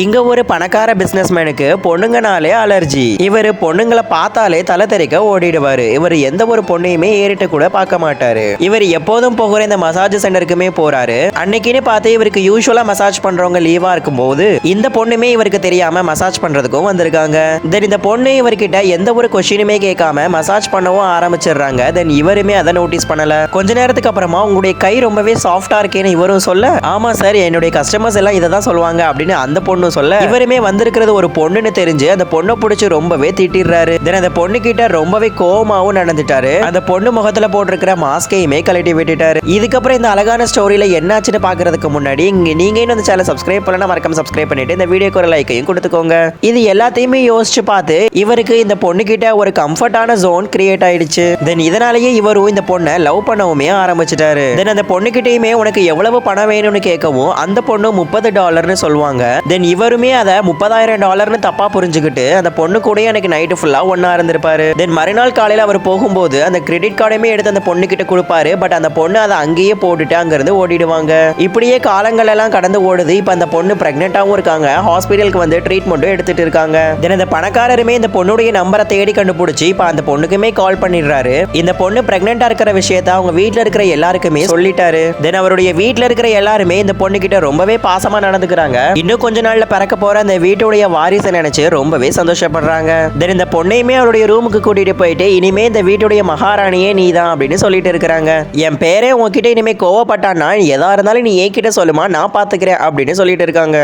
இங்க ஒரு பணக்கார பிசினஸ்மேனுக்கு பொண்ணுங்கனாலே அலர்ஜி. இவர் பொண்ணுங்களை பார்த்தாலே தலை தெறிக்க ஓடிடுவாரு. இவர் எந்த ஒரு பொண்ணையுமே ஏறிட்டு கூட பார்க்க மாட்டாரு. இவர் எப்போதும் போகிற இந்த மசாஜ் சென்டருக்குமே போறாரு. அன்னைக்குன்னு பார்த்து இவருக்கு யூஸ்வலா மசாஜ் பண்றவங்க லீவா இருக்கும் போது இந்த பொண்ணுமே இவருக்கு தெரியாம மசாஜ் பண்றதுக்கும் வந்திருக்காங்க. தென் இந்த பொண்ணு இவர்கிட்ட எந்த ஒரு கொஸ்டினுமே கேட்காம மசாஜ் பண்ணவும் ஆரம்பிச்சிடுறாங்க. தென் இவருமே அதை நோட்டீஸ் பண்ணல. கொஞ்ச நேரத்துக்கு அப்புறமா உங்களுடைய கை ரொம்பவே சாஃப்டா இருக்கேன்னு இவரும் சொல்ல, ஆமா சார் என்னுடைய கஸ்டமர்ஸ் எல்லாம் இதை தான் சொல்லுவாங்க அப்படின்னு அந்த பொண்ணு சொல்ல, இவருமே வந்திருக்கிறது ஒரு பொண்ணுன்னு தெரிஞ்சு அந்த பொண்ணை பிடிச்சி ரொம்பவே திட்டிடுறாரு. தென் அந்த பொண்ணு கிட்ட ரொம்பவே கோவமாவும் நடந்துட்டாரு. அந்த பொண்ணு முகத்துல போட்டிருக்கிற மாஸ்கையுமே கழட்டி விட்டுட்டாரு. இதுக்கப்புறம் இந்த அழகான ஸ்டோரியில என்னாச்சுன்னு பாக்குறதுக்கு முன்னாடி நீங்க இன்னும் இந்த சேனல் சப்ஸ்கிரைப் பண்ணலன்னா மறக்காம சப்ஸ்கிரைப் பண்ணிட்டு இந்த வீடியோக்கு ஒரு லைக்கையும் கொடுத்துக்கோங்க. இது எல்லாத்தையுமே யோசிச்சு பார்த்து இவருக்கு இந்த பொண்ணு கிட்ட ஒரு கம்ஃபர்டான ஜோன் கிரியேட் ஆயிடுச்சு. தென் இதனாலேயே இவரும் இந்த பொண்ணை லவ் பண்ணவுமே ஆரம்பிச்சிட்டாரு. தென் அந்த பொண்ணு கிட்டயுமே உனக்கு எவ்வளவு பணம் வேணும்னு கேட்கவும் அந்த பொண்ணு $30 சொல்லுவாங்க. தென் இவருமே அதை $30,000 தப்பா புரிஞ்சுக்கிட்டு அந்த பொண்ணு கூட எனக்கு நைட்டு ஃபுல்லா ஒன்னா இருந்திருப்பாரு. தென் மறுநாள் காலையில அவர் போகும்போது அந்த கிரெடிட் கார்டையுமே எடுத்து அந்த பொண்ணு கிட்ட கொடுப்பாரு. பட் அந்த பொண்ணு அதை அங்கேயே போட்டுட்டு அங்கிருந்து ஓடிடுவாங்க. இப்படியே காலங்கள் எல்லாம் கடந்து ஓடுது. இப்ப அந்த பொண்ணு பிரெக்னென்ட்டாவும் இருக்காங்க. ஹாஸ்பிட்டலுக்கு வந்து ட்ரீட்மெண்ட்டும் எடுத்துட்டு இருக்காங்க. தென் இந்த பணக்காரருமே இந்த பொண்ணுடைய நம்பரை தேடி கண்டுபிடிச்சு இப்ப அந்த பொண்ணுக்குமே கால் பண்ணிடுறாரு. இந்த பொண்ணு பிரெக்னென்ட்டா இருக்கிற விஷயத்த அவங்க வீட்டுல இருக்கிற எல்லாருக்குமே சொல்லிட்டாரு. தென் அவருடைய வீட்டுல இருக்கிற எல்லாருமே இந்த பொண்ணு கிட்ட ரொம்பவே பாசமா நடந்துக்கிறாங்க. இன்னும் கொஞ்ச நாள்ல பிறக்க போற அந்த வீட்டுடைய வாரிசை நினைச்சு ரொம்பவே சந்தோஷப்படுறாங்க. தென் இந்த பொண்ணையுமே அவருடைய ரூமுக்கு கூட்டிட்டு போயிட்டு இனிமே இந்த வீட்டுடைய மகாராணியே நீதான் அப்படின்னு சொல்லிட்டு இருக்கிறாங்க. என் பேரே உங்ககிட்ட இனிமே கோவப்பட்டான்னா எதா இருந்தாலும் நீ என்கிட்ட சொல்லுமா நான் பாத்துக்கிறேன் அப்படின்னு சொல்லிட்டு இருக்காங்க.